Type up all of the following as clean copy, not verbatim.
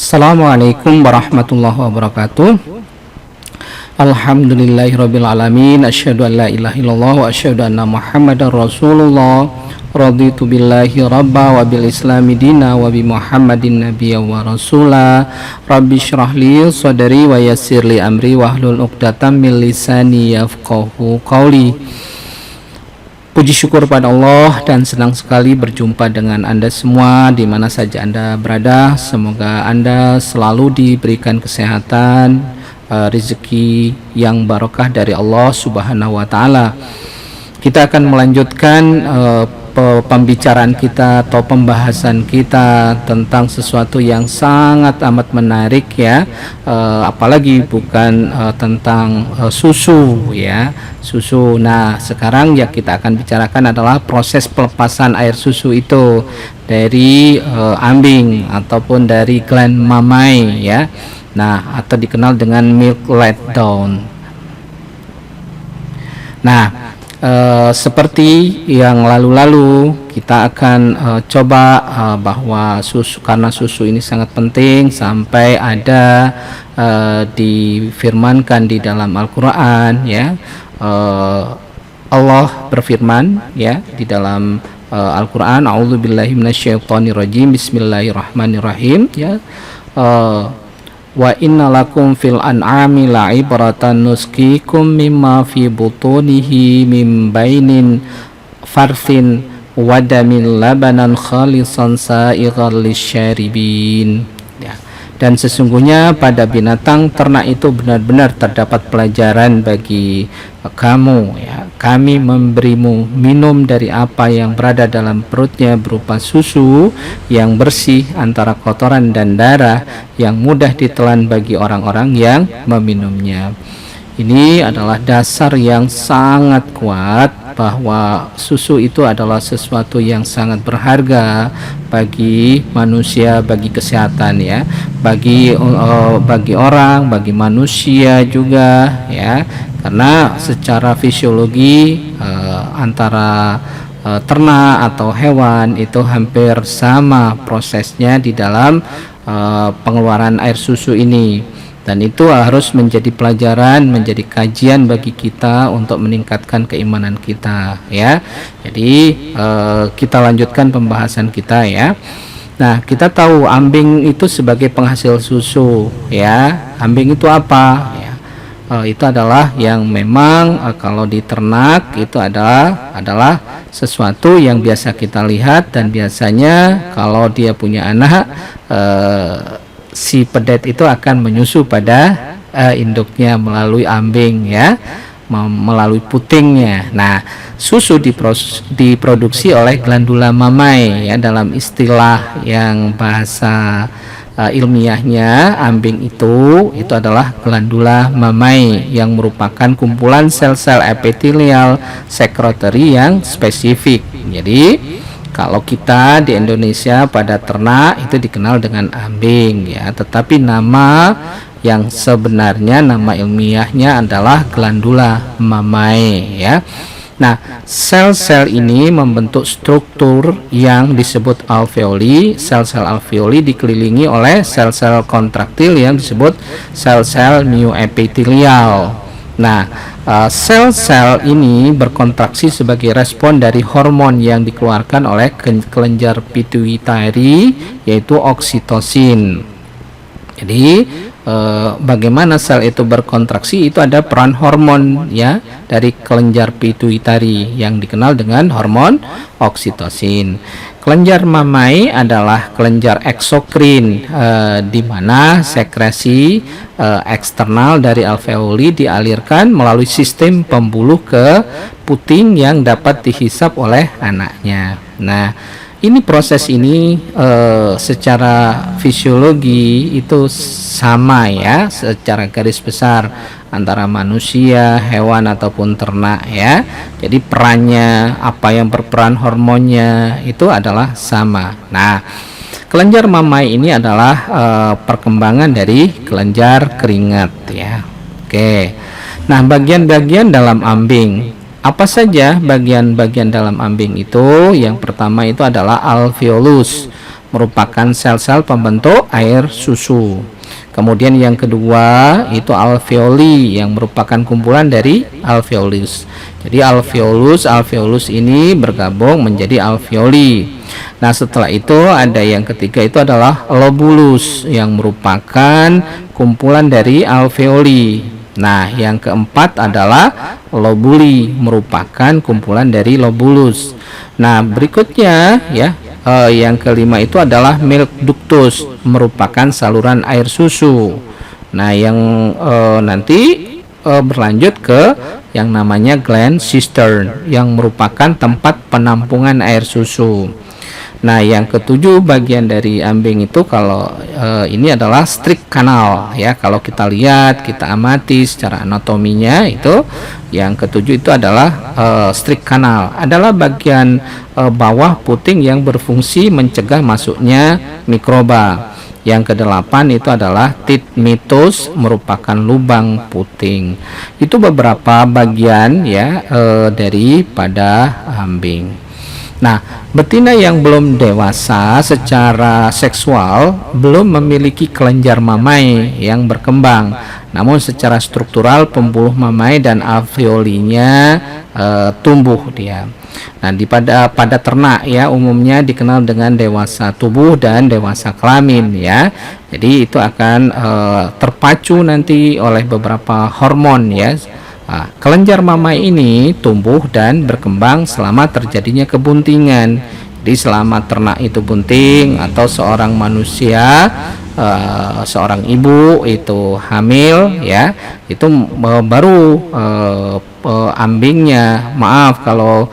Assalamualaikum warahmatullahi wabarakatuh. Alhamdulillahirabbil alamin, asyhadu an la ilaha illallah wa asyhadu anna Muhammadar Rasulullah. Raditu billahi rabba wa bil islami dina wa bi Muhammadin nabiyya wa rasula. Rabbi shrah li sadri wa yassir li amri wahlul 'uqdatam min lisani yafqahu qawli. Puji syukur pada Allah dan senang sekali berjumpa dengan Anda semua di mana saja Anda berada. Semoga Anda selalu diberikan kesehatan, rezeki yang barokah dari Allah Subhanahu wa taala. Kita akan melanjutkan pembicaraan kita atau pembahasan kita tentang sesuatu yang sangat amat menarik ya, apalagi bukan tentang susu ya, susu. Nah, sekarang yang kita akan bicarakan adalah proses pelepasan air susu itu dari ambing ataupun dari gland mamai ya. Nah, atau dikenal dengan milk letdown. Nah, seperti yang lalu-lalu kita akan coba bahwa karena susu ini sangat penting sampai ada difirmankan di dalam Al-Quran ya. Allah berfirman ya di dalam Al-Quran, a'udzubillahi minasyaitonirrajim, bismillahirrahmanirrahim ya. Wa inna lakum fil an'ami la'ibratan nuskikum mimma fi butunihi mim bainin farthin wadamin labanan khalisan sa'ighal lisyaribin ya. Dan sesungguhnya pada binatang ternak itu benar-benar terdapat pelajaran bagi kamu ya. Kami memberimu minum dari apa yang berada dalam perutnya berupa susu yang bersih antara kotoran dan darah yang mudah ditelan bagi orang-orang yang meminumnya. Ini adalah dasar yang sangat kuat bahwa susu itu adalah sesuatu yang sangat berharga bagi manusia, bagi kesehatan ya, bagi orang, bagi manusia juga ya, karena secara fisiologi antara ternak atau hewan itu hampir sama prosesnya di dalam pengeluaran air susu ini. Dan itu harus menjadi pelajaran, menjadi kajian bagi kita untuk meningkatkan keimanan kita ya. Jadi kita lanjutkan pembahasan kita ya. Nah, kita tahu ambing itu sebagai penghasil susu ya. Ambing itu apa ya? Itu adalah yang memang kalau di ternak itu adalah sesuatu yang biasa kita lihat, dan biasanya kalau dia punya anak si pedet itu akan menyusu pada induknya melalui ambing ya, melalui putingnya. Nah, susu diproduksi oleh glandula mamai ya, dalam istilah yang bahasa ilmiahnya ambing itu adalah glandula mamai yang merupakan kumpulan sel-sel epitelial sekretari yang spesifik. Jadi kalau kita di Indonesia pada ternak itu dikenal dengan ambing ya, tetapi nama yang sebenarnya, nama ilmiahnya adalah glandula mamai ya. Nah, sel-sel ini membentuk struktur yang disebut alveoli. Sel-sel alveoli dikelilingi oleh sel-sel kontraktil yang disebut sel-sel myoepitelial. Nah, sel-sel ini berkontraksi sebagai respon dari hormon yang dikeluarkan oleh kelenjar pituitari, yaitu oksitosin. Jadi bagaimana sel itu berkontraksi, itu ada peran hormon ya dari kelenjar pituitari yang dikenal dengan hormon oksitosin. Kelenjar mamai adalah kelenjar eksokrin di mana sekresi eksternal dari alveoli dialirkan melalui sistem pembuluh ke puting yang dapat dihisap oleh anaknya. Nah, ini proses ini secara fisiologi itu sama ya, secara garis besar antara manusia, hewan ataupun ternak ya. Jadi perannya, apa yang berperan hormonnya itu adalah sama. Nah, kelenjar mamai ini adalah perkembangan dari kelenjar keringat ya. Oke. Nah, bagian-bagian dalam ambing. Apa saja bagian-bagian dalam ambing itu? Yang pertama itu adalah alveolus. merupakan sel-sel pembentuk air susu. Kemudian yang kedua itu alveoli yang merupakan kumpulan dari alveolus. Jadi alveolus ini bergabung menjadi alveoli. Nah, setelah itu ada yang ketiga itu adalah lobulus yang merupakan kumpulan dari alveoli. Nah, yang keempat adalah lobuli merupakan kumpulan dari lobulus. Nah, berikutnya ya, yang kelima itu adalah milk ductus merupakan saluran air susu. Nah, yang nanti berlanjut ke yang namanya gland cistern yang merupakan tempat penampungan air susu. Nah, yang ketujuh bagian dari ambing itu kalau ini adalah strict canal ya. Kalau kita lihat, kita amati secara anatominya itu yang ketujuh itu adalah strict canal. Adalah bagian bawah puting yang berfungsi mencegah masuknya mikroba. Yang kedelapan itu adalah titmitus merupakan lubang puting. Itu beberapa bagian ya daripada ambing. Nah, betina yang belum dewasa secara seksual belum memiliki kelenjar mamai yang berkembang. Namun secara struktural pembuluh mamai dan alveolinya tumbuh dia. Nah, pada ternak ya umumnya dikenal dengan dewasa tubuh dan dewasa kelamin ya. Jadi itu akan terpacu nanti oleh beberapa hormon ya. Nah, kelenjar mamai ini tumbuh dan berkembang selama terjadinya kebuntingan. Jadi selama ternak itu bunting atau seorang manusia, seorang ibu itu hamil ya, itu baru ambingnya. Maaf kalau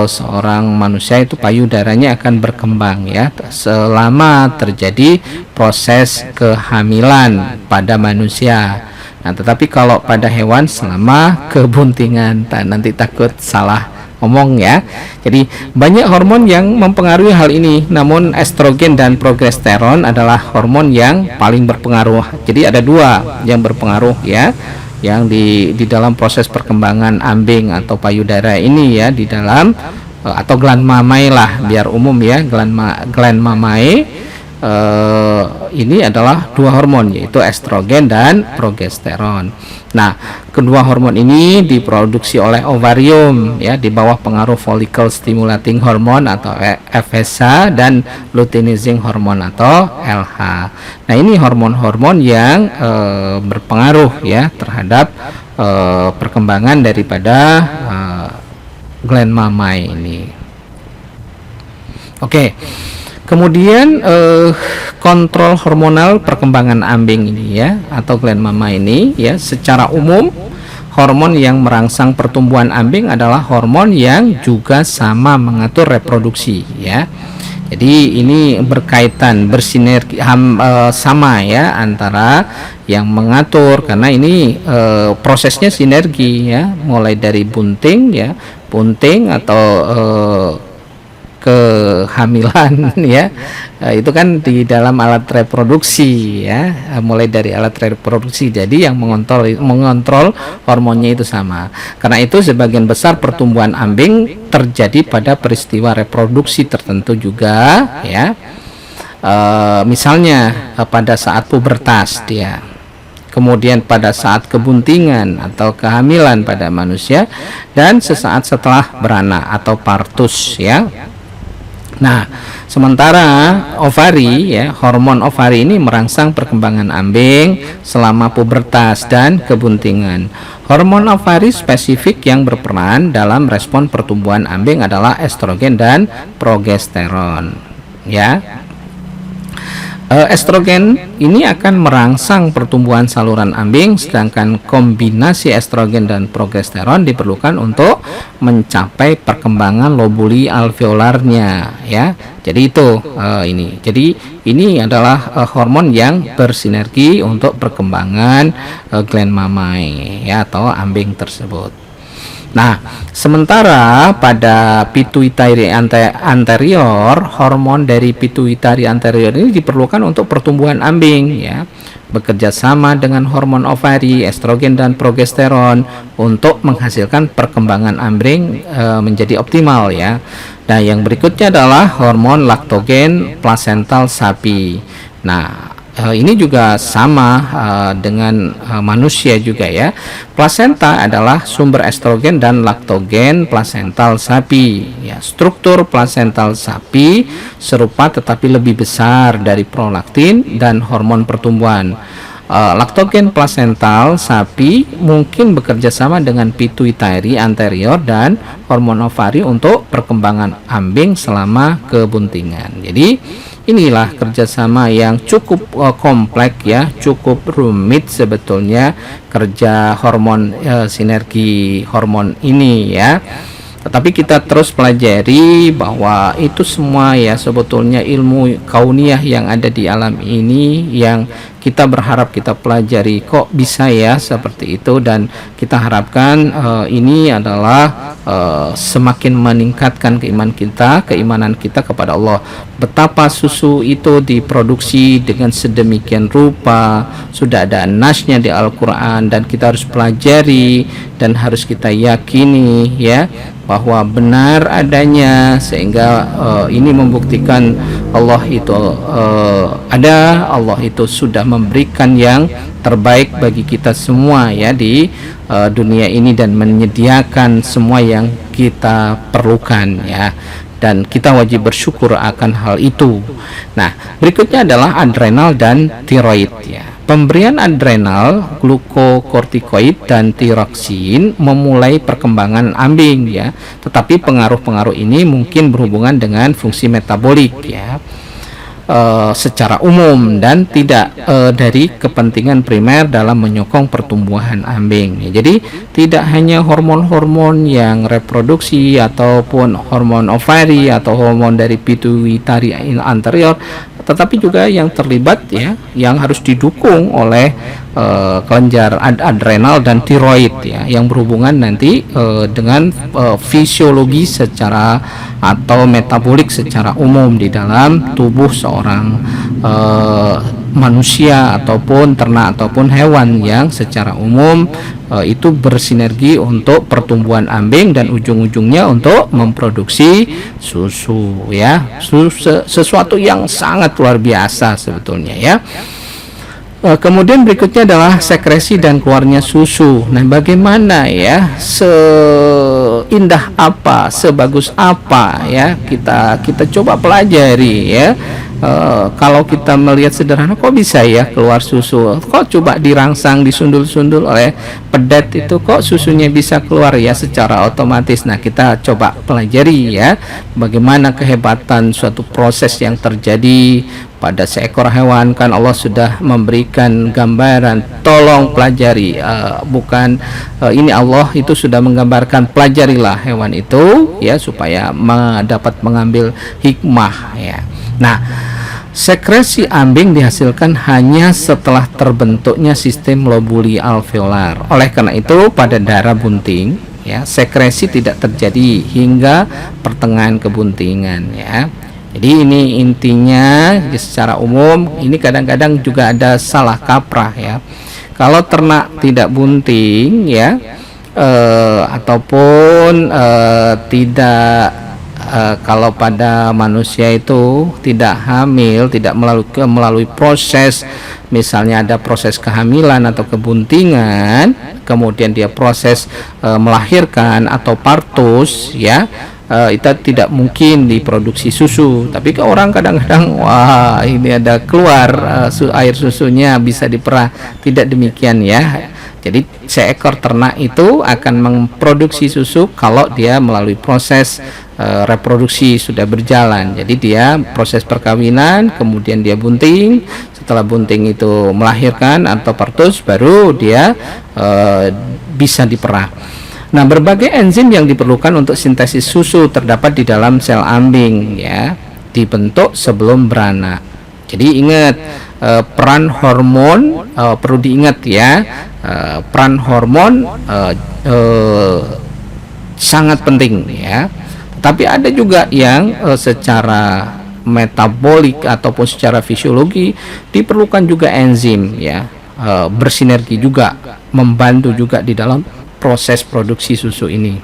seorang manusia itu payudaranya akan berkembang ya selama terjadi proses kehamilan pada manusia. Nah, tetapi kalau pada hewan selama kebuntingan, nanti takut salah ngomong ya. Jadi banyak hormon yang mempengaruhi hal ini, namun estrogen dan progesteron adalah hormon yang paling berpengaruh. Jadi ada dua yang berpengaruh ya, yang di dalam proses perkembangan ambing atau payudara ini ya, di dalam atau gland mamai lah biar umum ya, gland mamai. Ini adalah dua hormon yaitu estrogen dan progesteron. Nah, kedua hormon ini diproduksi oleh ovarium ya di bawah pengaruh follicle stimulating hormone atau FSH dan luteinizing hormone atau LH. Nah, ini hormon-hormon yang berpengaruh ya terhadap perkembangan daripada gland mamai ini. Oke. Kemudian kontrol hormonal perkembangan ambing ini ya atau gland mama ini ya, secara umum hormon yang merangsang pertumbuhan ambing adalah hormon yang juga sama mengatur reproduksi ya. Jadi ini berkaitan bersinergi sama ya antara yang mengatur, karena ini prosesnya sinergi ya, mulai dari bunting atau kehamilan ya, itu kan di dalam alat reproduksi ya, mulai dari alat reproduksi. Jadi yang mengontrol hormonnya itu sama. Karena itu sebagian besar pertumbuhan ambing terjadi pada peristiwa reproduksi tertentu juga ya. Misalnya pada saat pubertas dia, kemudian pada saat kebuntingan atau kehamilan pada manusia, dan sesaat setelah beranak atau partus ya. Nah, sementara ovari ya, hormon ovari ini merangsang perkembangan ambing selama pubertas dan kebuntingan. Hormon ovari spesifik yang berperan dalam respon pertumbuhan ambing adalah estrogen dan progesteron ya. Estrogen ini akan merangsang pertumbuhan saluran ambing, sedangkan kombinasi estrogen dan progesteron diperlukan untuk mencapai perkembangan lobuli alveolarnya ya. Jadi itu ini. Jadi ini adalah hormon yang bersinergi untuk perkembangan gland mamai ya atau ambing tersebut. Nah, sementara pada pituitary anterior, hormon dari pituitary anterior ini diperlukan untuk pertumbuhan ambing ya. bekerja sama dengan hormon ovari, estrogen dan progesteron untuk menghasilkan perkembangan ambing menjadi optimal ya. Nah, yang berikutnya adalah hormon laktogen plasental sapi. Nah, ini juga sama dengan manusia juga ya. Plasenta adalah sumber estrogen dan laktogen plasental sapi. Ya, struktur plasental sapi serupa tetapi lebih besar dari prolaktin dan hormon pertumbuhan. Laktogen plasental sapi mungkin bekerja sama dengan pituitari anterior dan hormon ovari untuk perkembangan ambing selama kebuntingan. Jadi inilah kerjasama yang cukup kompleks ya, cukup rumit sebetulnya kerja hormon sinergi hormon ini ya. Tetapi kita terus pelajari bahwa itu semua ya sebetulnya ilmu kauniyah yang ada di alam ini yang kita berharap kita pelajari kok bisa ya seperti itu, dan kita harapkan ini adalah semakin meningkatkan keimanan kita kepada Allah. Betapa susu itu diproduksi dengan sedemikian rupa, sudah ada nasnya di Al-Quran, dan kita harus pelajari dan harus kita yakini ya bahwa benar adanya, sehingga ini membuktikan Allah itu ada, Allah itu sudah memberikan yang terbaik bagi kita semua ya di dunia ini, dan menyediakan semua yang kita perlukan ya, dan kita wajib bersyukur akan hal itu. Nah, berikutnya adalah adrenal dan tiroid ya. Pemberian adrenal, glukokortikoid dan tiroksin memulai perkembangan ambing ya, tetapi pengaruh-pengaruh ini mungkin berhubungan dengan fungsi metabolik ya secara umum, dan tidak dari kepentingan primer dalam menyokong pertumbuhan ambing. Jadi tidak hanya hormon-hormon yang reproduksi ataupun hormon ovari atau hormon dari pituitari anterior, tetapi juga yang terlibat ya, yang harus didukung oleh kelenjar adrenal dan tiroid ya, yang berhubungan nanti dengan fisiologi secara atau metabolik secara umum di dalam tubuh seorang manusia ataupun ternak ataupun hewan, yang secara umum itu bersinergi untuk pertumbuhan ambing dan ujung-ujungnya untuk memproduksi susu ya, sesuatu yang sangat luar biasa sebetulnya ya. Kemudian berikutnya adalah sekresi dan keluarnya susu. Nah, bagaimana ya, seindah apa, sebagus apa ya, kita coba pelajari ya. Kalau kita melihat sederhana, kok bisa ya keluar susu, kok coba dirangsang, disundul-sundul oleh pedet itu kok susunya bisa keluar ya secara otomatis. Nah, kita coba pelajari ya bagaimana kehebatan suatu proses yang terjadi pada seekor hewan. Kan Allah sudah memberikan gambaran, tolong pelajari, bukan ini Allah itu sudah menggambarkan, pelajarilah hewan itu ya supaya dapat mengambil hikmah ya. Nah, sekresi ambing dihasilkan hanya setelah terbentuknya sistem lobuli alveolar. Oleh karena itu pada darah bunting ya, sekresi tidak terjadi hingga pertengahan kebuntingan ya. Jadi ini intinya secara umum. Ini kadang-kadang juga ada salah kaprah ya. Kalau ternak tidak bunting ya, ataupun tidak kalau pada manusia itu tidak hamil, tidak melalui proses, misalnya ada proses kehamilan atau kebuntingan, kemudian dia proses melahirkan atau partus ya, itu tidak mungkin diproduksi susu. Tapi ke orang kadang-kadang, wah ini ada keluar air susunya bisa diperah. Tidak demikian ya. Jadi seekor ternak itu akan memproduksi susu kalau dia melalui proses reproduksi sudah berjalan. Jadi dia proses perkawinan, kemudian dia bunting, setelah bunting itu melahirkan atau partus, baru dia bisa diperah. Nah, berbagai enzim yang diperlukan untuk sintesis susu terdapat di dalam sel ambing ya, dibentuk sebelum beranak. Jadi ingat, peran hormon perlu diingat ya, peran hormon sangat penting ya. Tapi ada juga yang secara metabolik ataupun secara fisiologi diperlukan juga enzim ya, bersinergi juga, membantu juga di dalam proses produksi susu ini.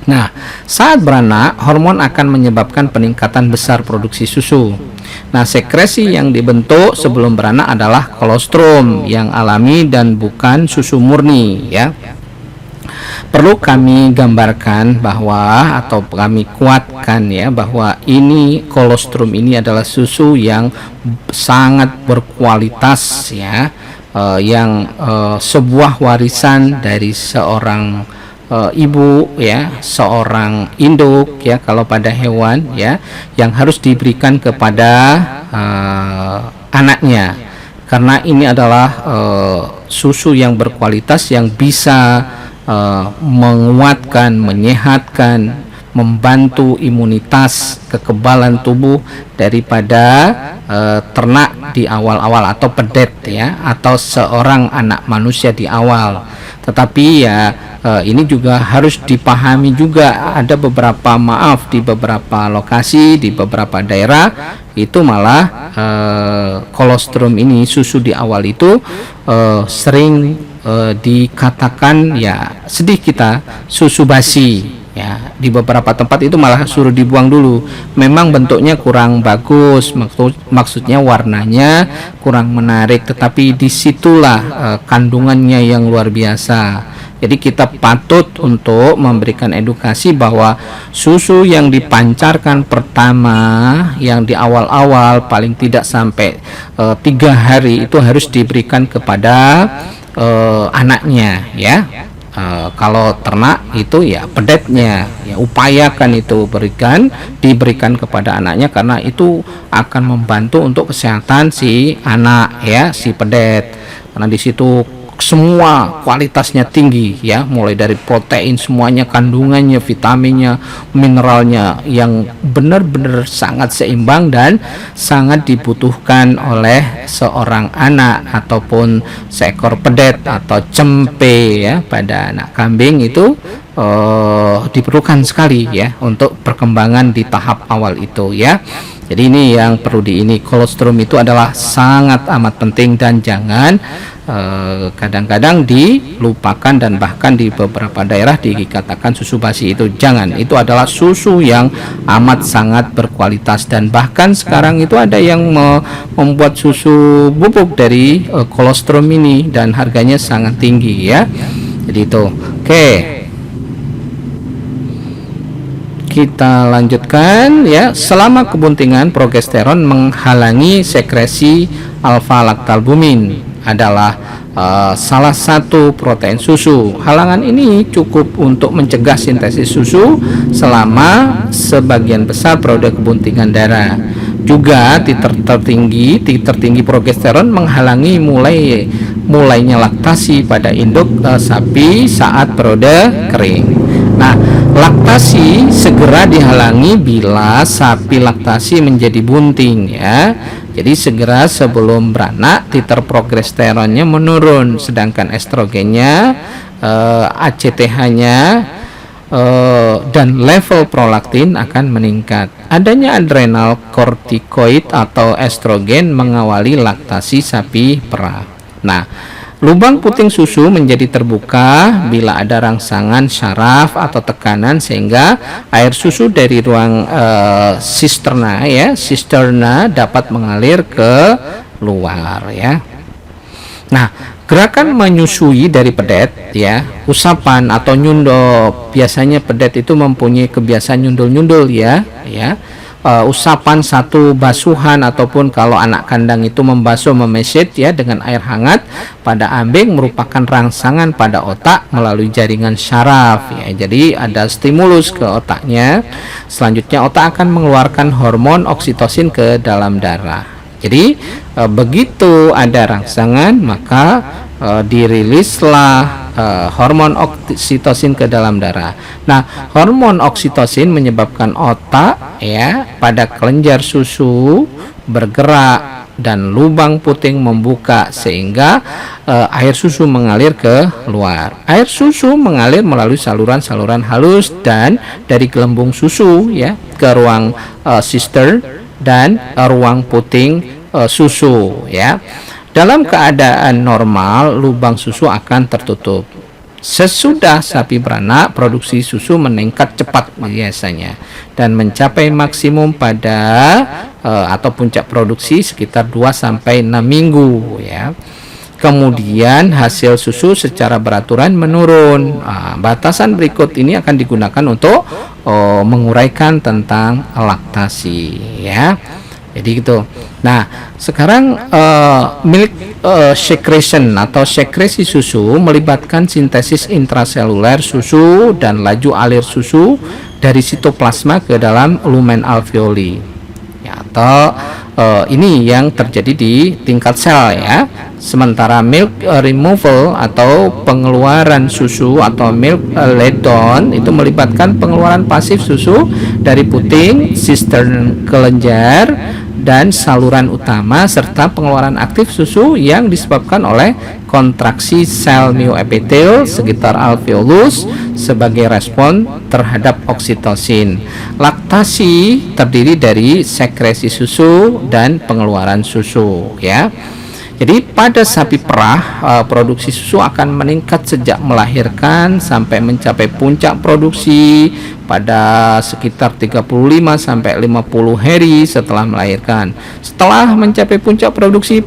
Nah, saat beranak, hormon akan menyebabkan peningkatan besar produksi susu. Nah, sekresi yang dibentuk sebelum beranak adalah kolostrum yang alami dan bukan susu murni ya. Perlu kami gambarkan bahwa atau kami kuatkan ya bahwa ini kolostrum ini adalah susu yang sangat berkualitas ya, yang sebuah warisan dari seorang ibu ya, seorang induk ya kalau pada hewan ya, yang harus diberikan kepada anaknya, karena ini adalah susu yang berkualitas yang bisa menguatkan, menyehatkan, membantu imunitas, kekebalan tubuh daripada ternak di awal-awal atau pedet ya, atau seorang anak manusia di awal. Tetapi ya ini juga harus dipahami juga, ada beberapa di beberapa lokasi, di beberapa daerah itu malah kolostrum ini, susu di awal itu sering dikatakan ya, sedih kita, susu basi ya. Di beberapa tempat itu malah suruh dibuang dulu, memang bentuknya kurang bagus, maksudnya warnanya kurang menarik, tetapi disitulah kandungannya yang luar biasa. Jadi kita patut untuk memberikan edukasi bahwa susu yang dipancarkan pertama, yang di awal-awal paling tidak sampai 3 hari itu harus diberikan kepada anaknya ya. Kalau ternak itu ya pedetnya ya, upayakan itu diberikan kepada anaknya, karena itu akan membantu untuk kesehatan si anak ya, si pedet, karena di situ semua kualitasnya tinggi ya, mulai dari protein semuanya, kandungannya, vitaminnya, mineralnya yang benar-benar sangat seimbang dan sangat dibutuhkan oleh seorang anak ataupun seekor pedet atau cempe ya pada anak kambing itu diperlukan sekali ya untuk perkembangan di tahap awal itu ya. Jadi ini yang perlu kolostrum itu adalah sangat amat penting dan jangan kadang-kadang dilupakan, dan bahkan di beberapa daerah dikatakan susu basi. Itu jangan, itu adalah susu yang amat sangat berkualitas, dan bahkan sekarang itu ada yang membuat susu bubuk dari kolostrum ini dan harganya sangat tinggi ya. Jadi itu oke. Kita lanjutkan ya. Selama kebuntingan, progesteron menghalangi sekresi alfa laktalbumin, adalah salah satu protein susu. Halangan ini cukup untuk mencegah sintesis susu selama sebagian besar periode kebuntingan darah. Juga titik tertinggi progesteron menghalangi mulainya laktasi pada induk sapi saat periode kering. Nah, laktasi segera dihalangi bila sapi laktasi menjadi bunting ya. Jadi segera sebelum beranak titer progesteronnya menurun, sedangkan estrogennya, ACTH-nya dan level prolaktin akan meningkat. Adanya adrenal kortikoid atau estrogen mengawali laktasi sapi perah. Nah, lubang puting susu menjadi terbuka bila ada rangsangan syaraf atau tekanan, sehingga air susu dari ruang sisterna dapat mengalir ke luar ya. Nah, gerakan menyusui dari pedet ya, usapan atau nyundul, biasanya pedet itu mempunyai kebiasaan nyundul-nyundul ya. Usapan satu basuhan ataupun kalau anak kandang itu membasuh memesit ya dengan air hangat pada ambing merupakan rangsangan pada otak melalui jaringan syaraf ya. Jadi ada stimulus ke otaknya. Selanjutnya otak akan mengeluarkan hormon oksitosin ke dalam darah. Jadi begitu ada rangsangan maka dirilislah hormon oksitosin ke dalam darah. Nah, hormon oksitosin menyebabkan otak ya pada kelenjar susu bergerak dan lubang puting membuka sehingga air susu mengalir ke luar. Air susu mengalir melalui saluran-saluran halus dan dari gelembung susu ya ke ruang sister dan ruang puting susu ya. Dalam keadaan normal lubang susu akan tertutup. Sesudah sapi beranak, produksi susu meningkat cepat biasanya dan mencapai maksimum pada atau puncak produksi sekitar 2-6 minggu ya. Kemudian hasil susu secara beraturan menurun. Batasan berikut ini akan digunakan untuk menguraikan tentang laktasi ya. Jadi gitu. Nah, sekarang milk secretion atau sekresi susu melibatkan sintesis intraseluler susu dan laju alir susu dari sitoplasma ke dalam lumen alveoli. Ya, atau ini yang terjadi di tingkat sel ya. Sementara milk removal atau pengeluaran susu atau milk let down itu melibatkan pengeluaran pasif susu dari puting, sistern kelenjar dan saluran utama serta pengeluaran aktif susu yang disebabkan oleh kontraksi sel myoepitel sekitar alveolus sebagai respon terhadap oksitosin. Laktasi terdiri dari sekresi susu dan pengeluaran susu ya. Jadi pada sapi perah produksi susu akan meningkat sejak melahirkan sampai mencapai puncak produksi pada sekitar 35 sampai 50 hari setelah melahirkan. Setelah mencapai puncak produksi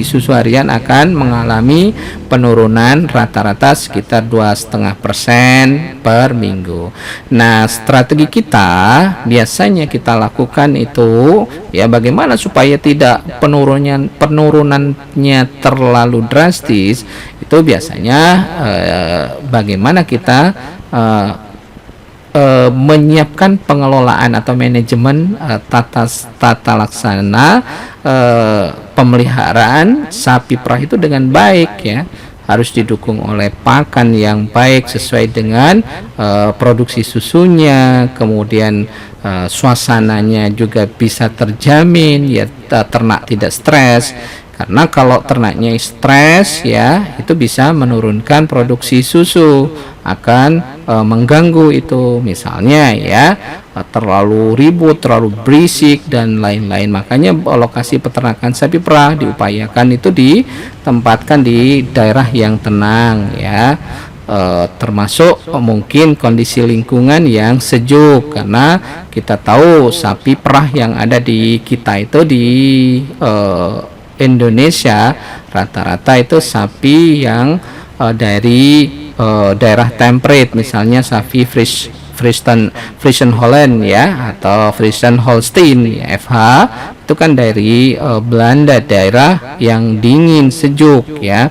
susu harian akan mengalami penurunan rata-rata sekitar 2,5% per minggu. Nah, strategi kita biasanya kita lakukan itu ya bagaimana supaya tidak penurunannya terlalu drastis. Itu biasanya bagaimana kita menyiapkan pengelolaan atau manajemen tata laksana pemeliharaan sapi perah itu dengan baik ya. Harus didukung oleh pakan yang baik sesuai dengan produksi susunya, kemudian suasananya juga bisa terjamin ya, ternak tidak stres. Karena kalau ternaknya stres ya itu bisa menurunkan produksi susu, akan mengganggu itu misalnya ya terlalu ribut, terlalu berisik dan lain-lain. Makanya lokasi peternakan sapi perah diupayakan itu ditempatkan di daerah yang tenang ya. Termasuk mungkin kondisi lingkungan yang sejuk, karena kita tahu sapi perah yang ada di kita itu di Indonesia rata-rata itu sapi yang dari daerah temperate, misalnya sapi Friesian Holland ya atau Friesian Holstein ya, FH itu kan dari Belanda, daerah yang dingin sejuk ya.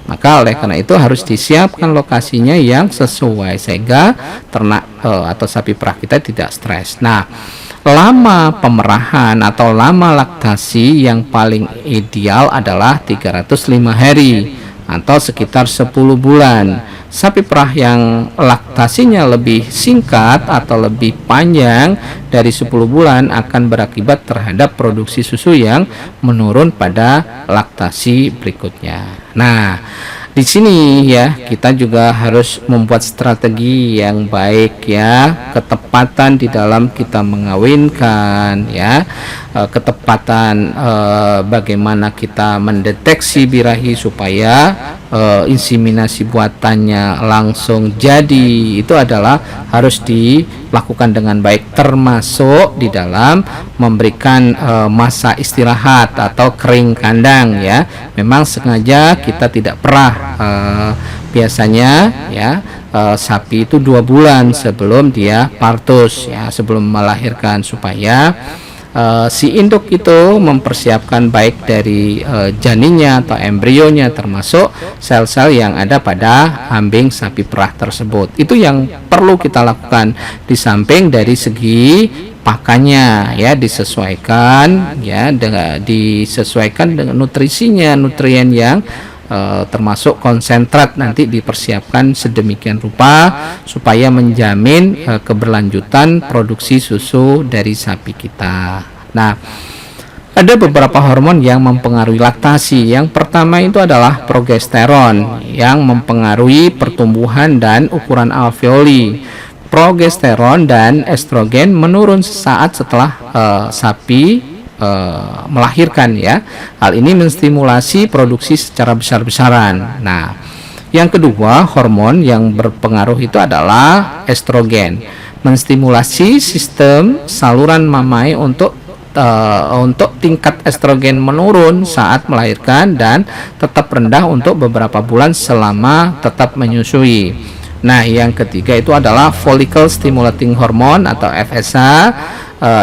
Maka oleh karena itu harus disiapkan lokasinya yang sesuai sehingga ternak atau sapi perah kita tidak stres. Nah, lama pemerahan atau lama laktasi yang paling ideal adalah 305 hari atau sekitar 10 bulan. Sapi perah yang laktasinya lebih singkat atau lebih panjang dari 10 bulan akan berakibat terhadap produksi susu yang menurun pada laktasi berikutnya. Nah, di sini ya kita juga harus membuat strategi yang baik ya, ketepatan di dalam kita mengawinkan ya, ketepatan bagaimana kita mendeteksi birahi supaya inseminasi buatannya langsung jadi, itu adalah harus dilakukan dengan baik, termasuk di dalam memberikan masa istirahat atau kering kandang ya. Memang sengaja kita tidak perah biasanya ya sapi itu 2 bulan sebelum dia partus ya, sebelum melahirkan, supaya si induk itu mempersiapkan baik dari janinnya atau embrionya, termasuk sel-sel yang ada pada ambing sapi perah tersebut. Itu yang perlu kita lakukan, di samping dari segi pakannya ya disesuaikan ya, disesuaikan dengan nutrisinya, nutrien yang termasuk konsentrat nanti dipersiapkan sedemikian rupa supaya menjamin keberlanjutan produksi susu dari sapi kita. Nah, ada beberapa hormon yang mempengaruhi laktasi. Yang pertama itu adalah progesteron yang mempengaruhi pertumbuhan dan ukuran alveoli. Progesteron dan estrogen menurun sesaat setelah sapi melahirkan ya. Hal ini menstimulasi produksi secara besar-besaran. Nah, yang kedua, hormon yang berpengaruh itu adalah estrogen, menstimulasi sistem saluran mamai untuk tingkat estrogen menurun saat melahirkan dan tetap rendah untuk beberapa bulan selama tetap menyusui. Nah, yang ketiga itu adalah follicle stimulating hormone atau FSH.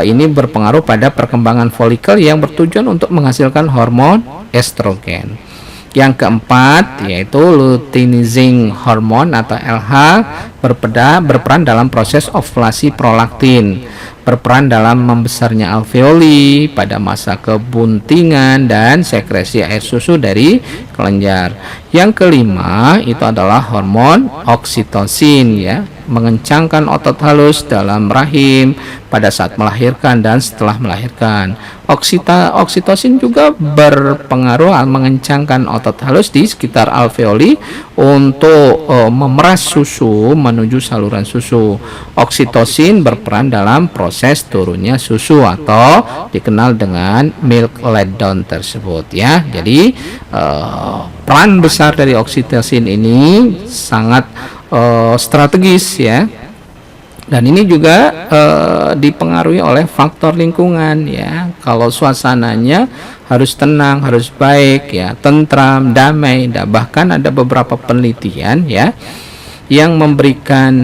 Ini berpengaruh pada perkembangan folikel yang bertujuan untuk menghasilkan hormon estrogen. Yang keempat yaitu luteinizing hormone atau LH, berperan dalam proses ovulasi prolaktin, berperan dalam membesarnya alveoli pada masa kebuntingan dan sekresi air susu dari kelenjar. Yang kelima itu adalah hormon oksitosin ya, mengencangkan otot halus dalam rahim pada saat melahirkan dan setelah melahirkan. Oksitosin juga berpengaruh mengencangkan otot halus di sekitar alveoli untuk memeras susu menuju saluran susu. Oksitosin berperan dalam proses turunnya susu atau dikenal dengan milk letdown tersebut ya. Jadi peran besar dari oksitosin ini sangat strategis ya. Dan ini juga dipengaruhi oleh faktor lingkungan ya. Kalau suasananya harus tenang, harus baik ya, tentram, damai. Bahkan ada beberapa penelitian ya yang melihat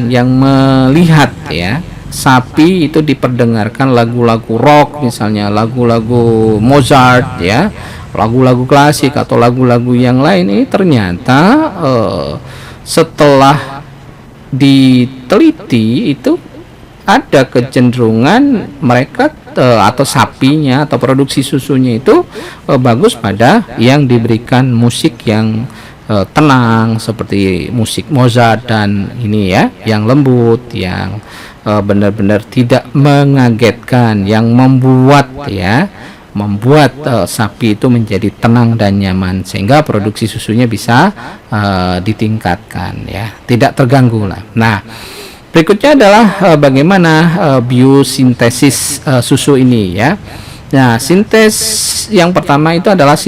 ya, sapi itu diperdengarkan lagu-lagu rock, misalnya lagu-lagu Mozart ya, lagu-lagu klasik atau lagu-lagu yang lain. Ini ternyata setelah diteliti itu ada kecenderungan mereka atau sapinya atau produksi susunya itu bagus pada yang diberikan musik yang tenang seperti musik Mozart dan ini ya, yang lembut, yang benar-benar tidak mengagetkan, yang membuat sapi itu menjadi tenang dan nyaman sehingga produksi susunya bisa ditingkatkan ya, tidak terganggu lah. Nah, berikutnya adalah bagaimana biosintesis susu ini ya. Nah, yang pertama itu adalah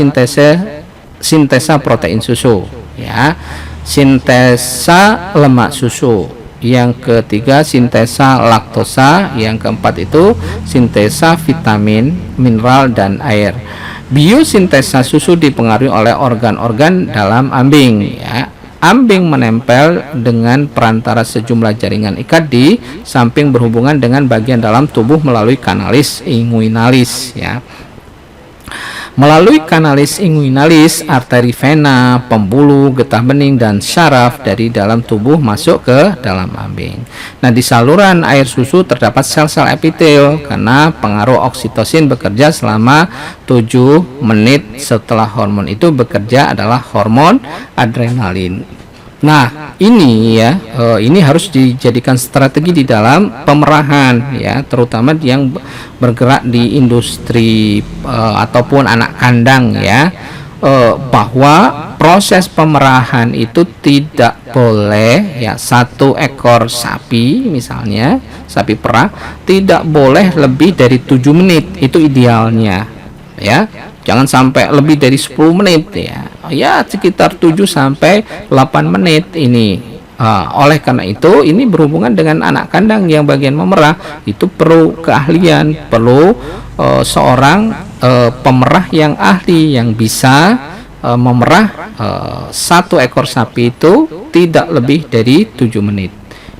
sintesa protein susu ya, sintesa lemak susu. Yang ketiga sintesa laktosa, yang keempat itu sintesa vitamin, mineral dan air. Biosintesa susu dipengaruhi oleh organ-organ dalam ambing ya. Ambing menempel dengan perantara sejumlah jaringan ikat di samping berhubungan dengan bagian dalam tubuh melalui kanalis inguinalis ya. Melalui kanalis inguinalis, arteri vena, pembuluh, getah bening, dan syaraf dari dalam tubuh masuk ke dalam ambing. Nah, di saluran air susu terdapat sel-sel epitel karena pengaruh oksitosin bekerja selama 7 menit setelah hormon itu bekerja adalah hormon adrenalin. Nah, ini ya, ini harus dijadikan strategi di dalam pemerahan ya, terutama yang bergerak di industri ataupun anak kandang ya, bahwa proses pemerahan itu tidak boleh ya, satu ekor sapi misalnya, sapi perah tidak boleh lebih dari 7 menit, itu idealnya ya. Jangan sampai lebih dari 10 menit ya, sekitar 7 sampai 8 menit ini. Oleh karena itu ini berhubungan dengan anak kandang yang bagian memerah, itu perlu keahlian, perlu seorang pemerah yang ahli yang bisa memerah satu ekor sapi itu tidak lebih dari 7 menit.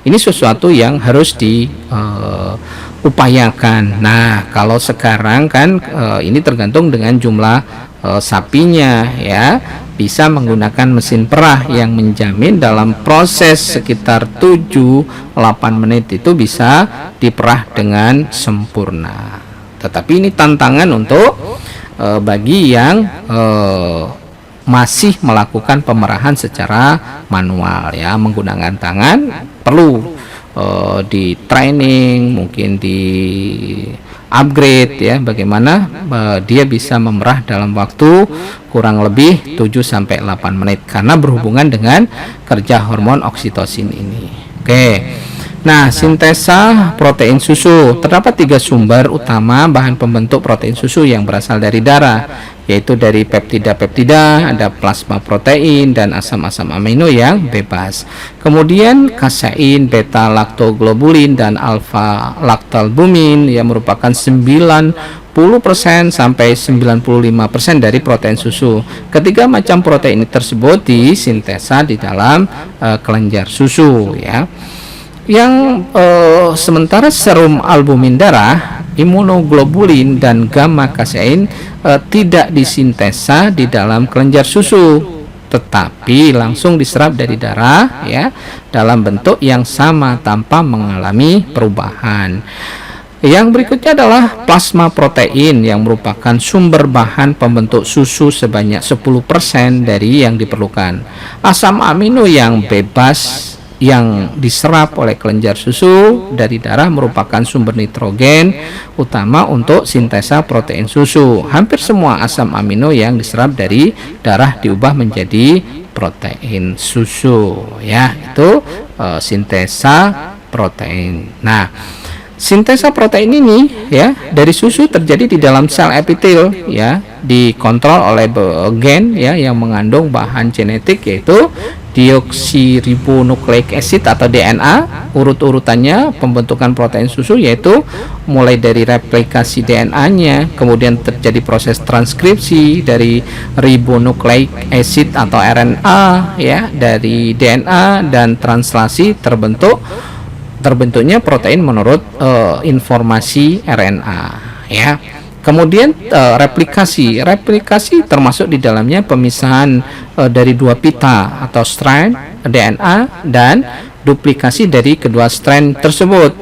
Ini sesuatu yang harus upayakan. Nah, kalau sekarang kan ini tergantung dengan jumlah sapinya ya, bisa menggunakan mesin perah yang menjamin dalam proses sekitar 7-8 menit itu bisa diperah dengan sempurna. Tetapi ini tantangan untuk bagi yang masih melakukan pemerahan secara manual ya, menggunakan tangan, perlu di training, mungkin di upgrade ya, bagaimana dia bisa memerah dalam waktu kurang lebih 7-8 menit karena berhubungan dengan kerja hormon oksitosin ini. Oke. Nah, sintesa protein susu. Terdapat 3 sumber utama bahan pembentuk protein susu yang berasal dari darah, yaitu dari peptida-peptida, ada plasma protein, dan asam-asam amino yang bebas. Kemudian kasein, beta-laktoglobulin, dan alfa-laktalbumin yang merupakan 90% sampai 95% dari protein susu. Ketiga macam protein tersebut disintesa di dalam kelenjar susu, ya. Yang sementara serum albumin darah, imunoglobulin, dan gamma kasein tidak disintesa di dalam kelenjar susu, tetapi langsung diserap dari darah, ya, dalam bentuk yang sama tanpa mengalami perubahan. Yang berikutnya adalah plasma protein yang merupakan sumber bahan pembentuk susu sebanyak 10% dari yang diperlukan. Asam amino yang bebas yang diserap oleh kelenjar susu dari darah merupakan sumber nitrogen utama untuk sintesa protein susu. Hampir semua asam amino yang diserap dari darah diubah menjadi protein susu, ya. Itu sintesa protein. Nah, sintesa protein ini, ya, dari susu terjadi di dalam sel epitel, ya, dikontrol oleh gen, ya, yang mengandung bahan genetik yaitu deoksiribonukleik acid atau DNA. Urut-urutannya pembentukan protein susu yaitu mulai dari replikasi DNA-nya, kemudian terjadi proses transkripsi dari ribonukleik acid atau RNA, ya, dari DNA, dan translasi terbentuknya protein menurut informasi RNA, ya. Kemudian replikasi termasuk di dalamnya pemisahan dari 2 pita atau strand DNA dan duplikasi dari kedua strand tersebut.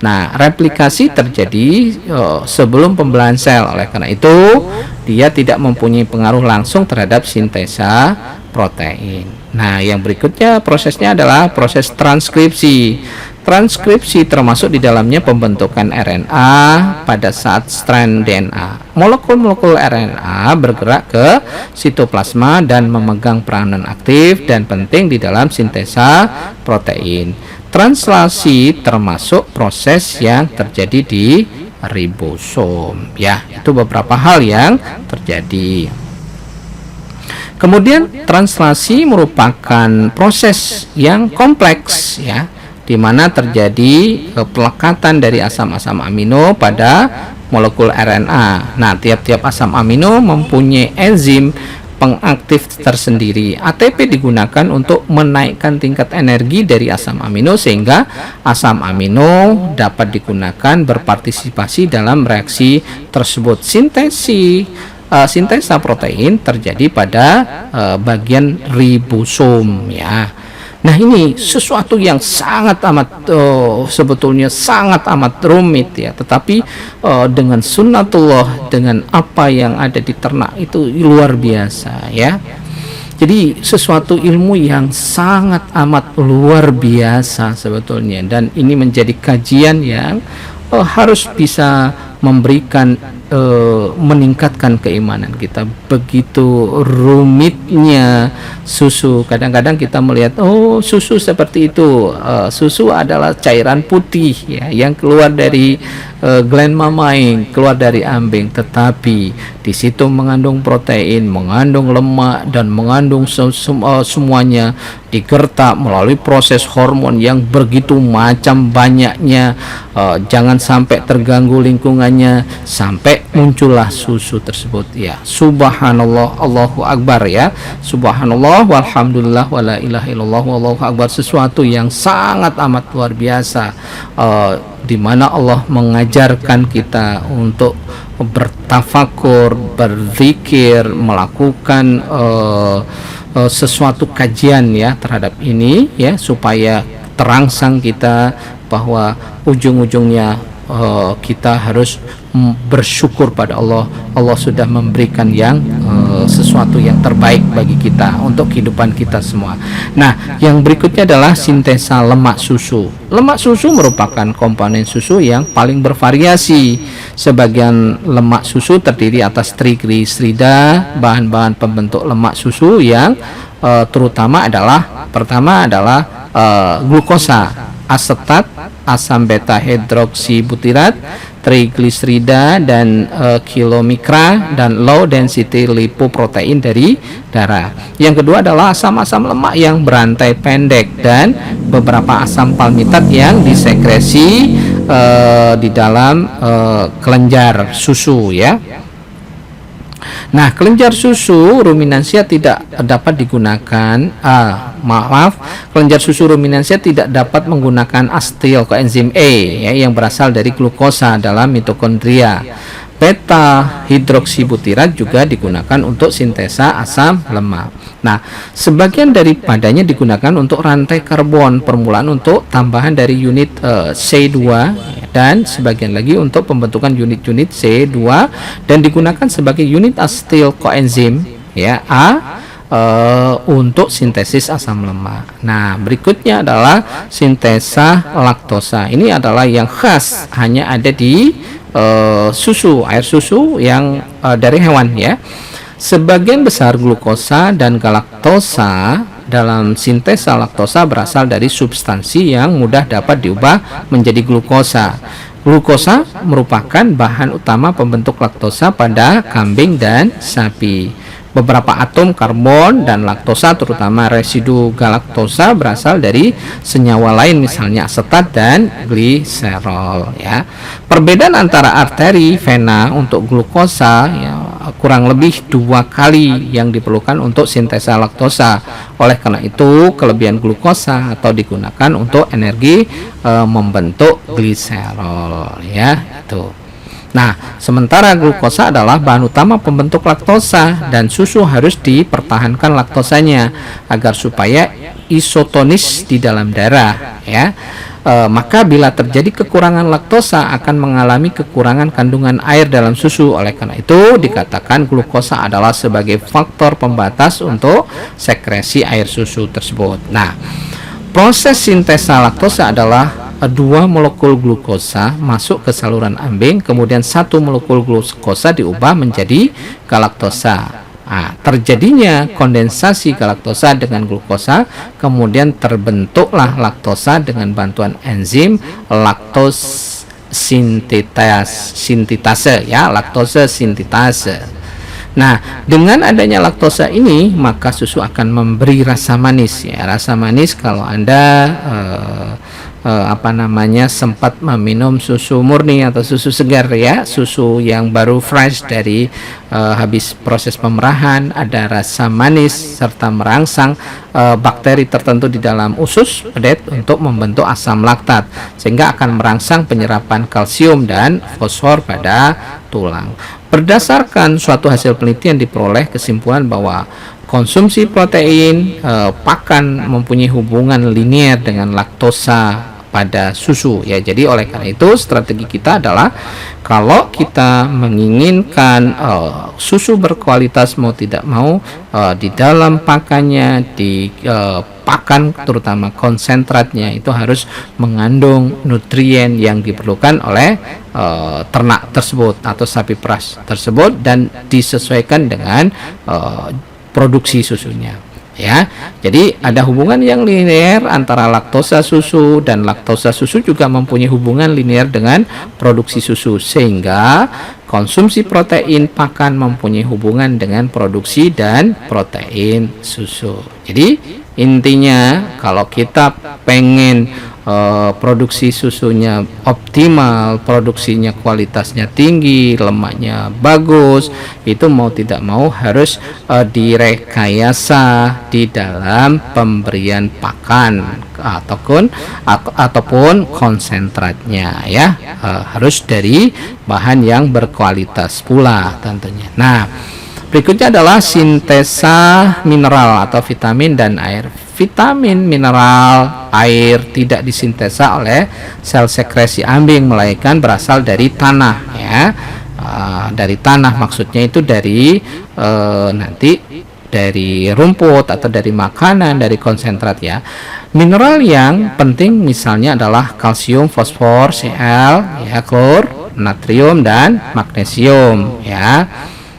Nah, replikasi terjadi sebelum pembelahan sel. Oleh karena itu, dia tidak mempunyai pengaruh langsung terhadap sintesa protein. Nah, yang berikutnya prosesnya adalah proses transkripsi. Transkripsi termasuk di dalamnya pembentukan RNA pada saat strand DNA. Molekul-molekul RNA bergerak ke sitoplasma dan memegang peranan aktif dan penting di dalam sintesa protein. Translasi termasuk proses yang terjadi di ribosom, ya. Itu beberapa hal yang terjadi. Kemudian translasi merupakan proses yang kompleks, ya, di mana terjadi pelekatan dari asam-asam amino pada molekul RNA. Nah, tiap-tiap asam amino mempunyai enzim pengaktif tersendiri. ATP digunakan untuk menaikkan tingkat energi dari asam amino sehingga asam amino dapat digunakan berpartisipasi dalam reaksi tersebut. Sintesa protein terjadi pada bagian ribosom, ya. Nah, ini sesuatu yang sangat amat sebetulnya sangat amat rumit, ya, tetapi dengan sunnatullah, dengan apa yang ada di ternak itu luar biasa, ya. Jadi sesuatu ilmu yang sangat amat luar biasa sebetulnya, dan ini menjadi kajian yang harus bisa memberikan meningkatkan keimanan kita. Begitu rumitnya susu. Kadang-kadang kita melihat, oh, susu seperti itu. Susu adalah cairan putih, ya, yang keluar dari gland mamae, keluar dari ambing, tetapi di situ mengandung protein, mengandung lemak, dan mengandung semuanya digertak melalui proses hormon yang begitu macam banyaknya. Jangan sampai terganggu lingkungannya sampai muncullah susu tersebut, ya. Subhanallah, Allahu Akbar, ya. Subhanallah, walhamdulillah, wala ilaha illallah, wallahu akbar. Sesuatu yang sangat amat luar biasa, di mana Allah mengajarkan kita untuk bertafakur, berzikir, melakukan sesuatu kajian, ya, terhadap ini, ya, supaya terangsang kita bahwa ujung-ujungnya kita harus bersyukur pada Allah. Allah sudah memberikan yang sesuatu yang terbaik bagi kita untuk kehidupan kita semua. Nah, yang berikutnya adalah sintesa lemak susu. Lemak susu merupakan komponen susu yang paling bervariasi. Sebagian lemak susu terdiri atas trigliserida, bahan-bahan pembentuk lemak susu yang terutama adalah pertama adalah glukosa, asetat, asam beta hidroksibutirat, trigliserida dan kilomikra, dan low density lipoprotein dari darah. Yang kedua adalah asam-asam lemak yang berantai pendek dan beberapa asam palmitat yang disekresi di dalam kelenjar susu ya. Nah, kelenjar susu ruminansia tidak dapat digunakan, kelenjar susu ruminansia tidak dapat menggunakan asetil koenzim A ya, yang berasal dari glukosa dalam mitokondria. Beta hidroksibutirat juga digunakan untuk sintesa asam lemak. Nah, sebagian daripadanya digunakan untuk rantai karbon permulaan untuk tambahan dari unit C2 dan sebagian lagi untuk pembentukan unit-unit C2 dan digunakan sebagai unit asetil koenzim ya A untuk sintesis asam lemak. Nah, berikutnya adalah sintesa laktosa. Ini adalah yang khas hanya ada di susu, air susu yang dari hewan ya. Sebagian besar glukosa dan galaktosa dalam sintesa laktosa berasal dari substansi yang mudah dapat diubah menjadi glukosa. Glukosa merupakan bahan utama pembentuk laktosa pada kambing dan sapi. Beberapa atom karbon dan laktosa, terutama residu galaktosa, berasal dari senyawa lain, misalnya asetat dan gliserol ya. Perbedaan antara arteri vena untuk glukosa ya, kurang lebih 2 kali yang diperlukan untuk sintesa laktosa. Oleh karena itu, kelebihan glukosa atau digunakan untuk energi membentuk gliserol ya itu. Nah, sementara glukosa adalah bahan utama pembentuk laktosa dan susu harus dipertahankan laktosanya agar supaya isotonis di dalam darah ya. Maka bila terjadi kekurangan laktosa akan mengalami kekurangan kandungan air dalam susu. Oleh karena itu dikatakan glukosa adalah sebagai faktor pembatas untuk sekresi air susu tersebut. Nah, proses sintesa laktosa adalah 2 molekul glukosa masuk ke saluran ambing, kemudian 1 molekul glukosa diubah menjadi galaktosa. Nah, terjadinya kondensasi galaktosa dengan glukosa, kemudian terbentuklah laktosa dengan bantuan enzim laktose sintitase ya, laktose sintitase. Nah, dengan adanya laktosa ini maka susu akan memberi rasa manis ya. Rasa manis kalau Anda sempat meminum susu murni atau susu segar ya, susu yang baru fresh dari habis proses pemerahan, ada rasa manis serta merangsang bakteri tertentu di dalam usus pedet untuk membentuk asam laktat sehingga akan merangsang penyerapan kalsium dan fosfor pada tulang. Berdasarkan suatu hasil penelitian diperoleh kesimpulan bahwa konsumsi protein pakan mempunyai hubungan linier dengan laktosa pada susu ya. Jadi oleh karena itu strategi kita adalah kalau kita menginginkan susu berkualitas mau tidak mau di dalam pakannya, di pakan terutama konsentratnya itu harus mengandung nutrien yang diperlukan oleh ternak tersebut atau sapi perah tersebut dan disesuaikan dengan produksi susunya ya. Jadi ada hubungan yang linear antara laktosa susu, dan laktosa susu juga mempunyai hubungan linear dengan produksi susu sehingga konsumsi protein pakan mempunyai hubungan dengan produksi dan protein susu. Jadi intinya kalau kita pengen produksi susunya optimal, produksinya kualitasnya tinggi, lemaknya bagus, itu mau tidak mau harus direkayasa di dalam pemberian pakan ataupun konsentratnya ya, harus dari bahan yang berkualitas pula tentunya. Nah, berikutnya adalah sintesa mineral atau vitamin dan air. Vitamin, mineral, air tidak disintesa oleh sel sekresi ambing melainkan berasal dari tanah ya. Dari tanah maksudnya itu dari nanti dari rumput atau dari makanan, dari konsentrat ya. Mineral yang penting misalnya adalah kalsium, fosfor, Cl, ya, klor, natrium dan magnesium ya.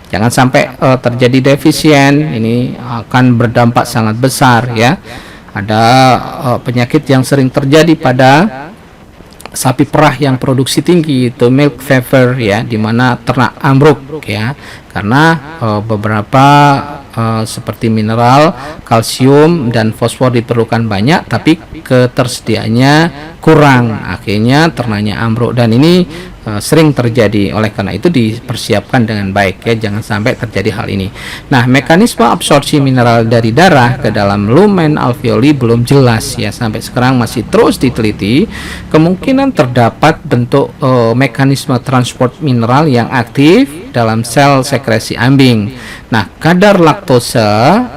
Jangan sampai terjadi defisien, ini akan berdampak sangat besar ya. Ada penyakit yang sering terjadi pada sapi perah yang produksi tinggi, itu milk fever ya, di mana ternak ambruk ya, karena beberapa seperti mineral, kalsium dan fosfor diperlukan banyak tapi ketersediaannya kurang, akhirnya ternaknya ambruk, dan ini sering terjadi. Oleh karena itu dipersiapkan dengan baik ya, jangan sampai terjadi hal ini. Nah, mekanisme absorpsi mineral dari darah ke dalam lumen alveoli belum jelas ya, sampai sekarang masih terus diteliti. Kemungkinan terdapat bentuk mekanisme transport mineral yang aktif dalam sel sekresi ambing. Nah, kadar laktose,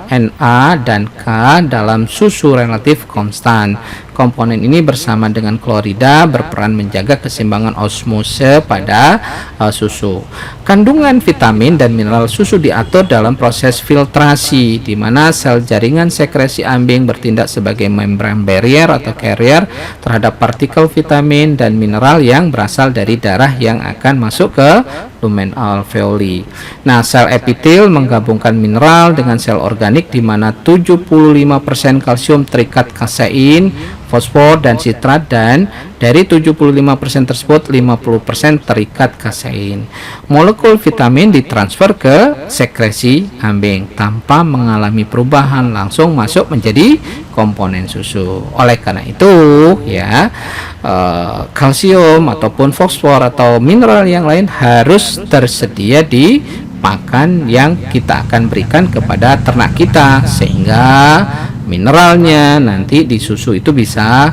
Na dan K dalam susu relatif konstan. Komponen ini bersama dengan klorida berperan menjaga keseimbangan osmose pada susu. Kandungan vitamin dan mineral susu diatur dalam proses filtrasi, di mana sel jaringan sekresi ambing bertindak sebagai membran barrier atau carrier terhadap partikel vitamin dan mineral yang berasal dari darah yang akan masuk ke lumen alveoli. Nah, sel epitel menggabungkan mineral dengan sel organik, di mana 75% kalsium terikat kasein, fosfor dan sitrat, dan dari 75% tersebut 50% terikat kasein. Molekul vitamin ditransfer ke sekresi ambing tanpa mengalami perubahan, langsung masuk menjadi komponen susu. Oleh karena itu ya, kalsium ataupun fosfor atau mineral yang lain harus tersedia di pakan yang kita akan berikan kepada ternak kita, sehingga mineralnya nanti di susu itu bisa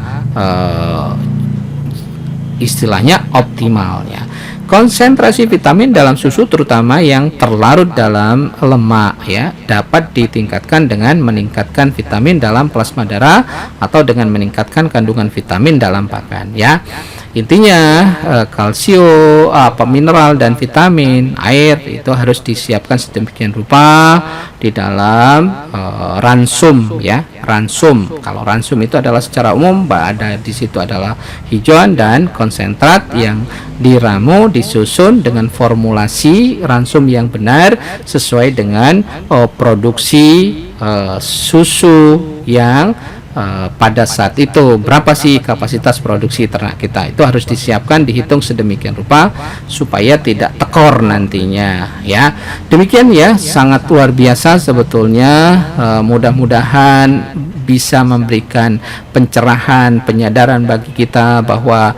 istilahnya optimal ya. Konsentrasi vitamin dalam susu, terutama yang terlarut dalam lemak ya, dapat ditingkatkan dengan meningkatkan vitamin dalam plasma darah atau dengan meningkatkan kandungan vitamin dalam pakan ya. Intinya kalsium, mineral dan vitamin, air itu harus disiapkan sedemikian rupa di dalam ransum ya. Ransum, kalau ransum itu adalah secara umum ada di situ adalah hijauan dan konsentrat yang diramu, disusun dengan formulasi ransum yang benar sesuai dengan produksi susu yang pada saat itu. Berapa sih kapasitas produksi ternak kita, itu harus disiapkan, dihitung sedemikian rupa supaya tidak tekor nantinya ya. Demikian ya, sangat luar biasa sebetulnya. Mudah-mudahan bisa memberikan pencerahan, penyadaran bagi kita bahwa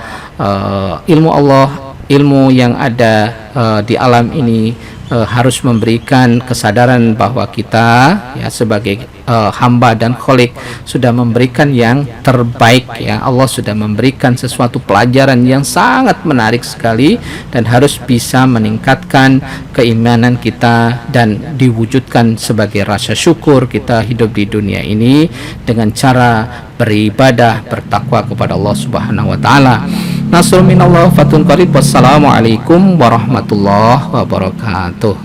ilmu Allah, ilmu yang ada di alam ini harus memberikan kesadaran bahwa kita ya sebagai hamba dan kholik sudah memberikan yang terbaik ya. Allah sudah memberikan sesuatu pelajaran yang sangat menarik sekali dan harus bisa meningkatkan keimanan kita dan diwujudkan sebagai rasa syukur kita hidup di dunia ini dengan cara beribadah, bertakwa kepada Allah Subhanahu wa taala. Nasrul minallah fatun qarib. Wassalamualaikum warahmatullahi wabarakatuh.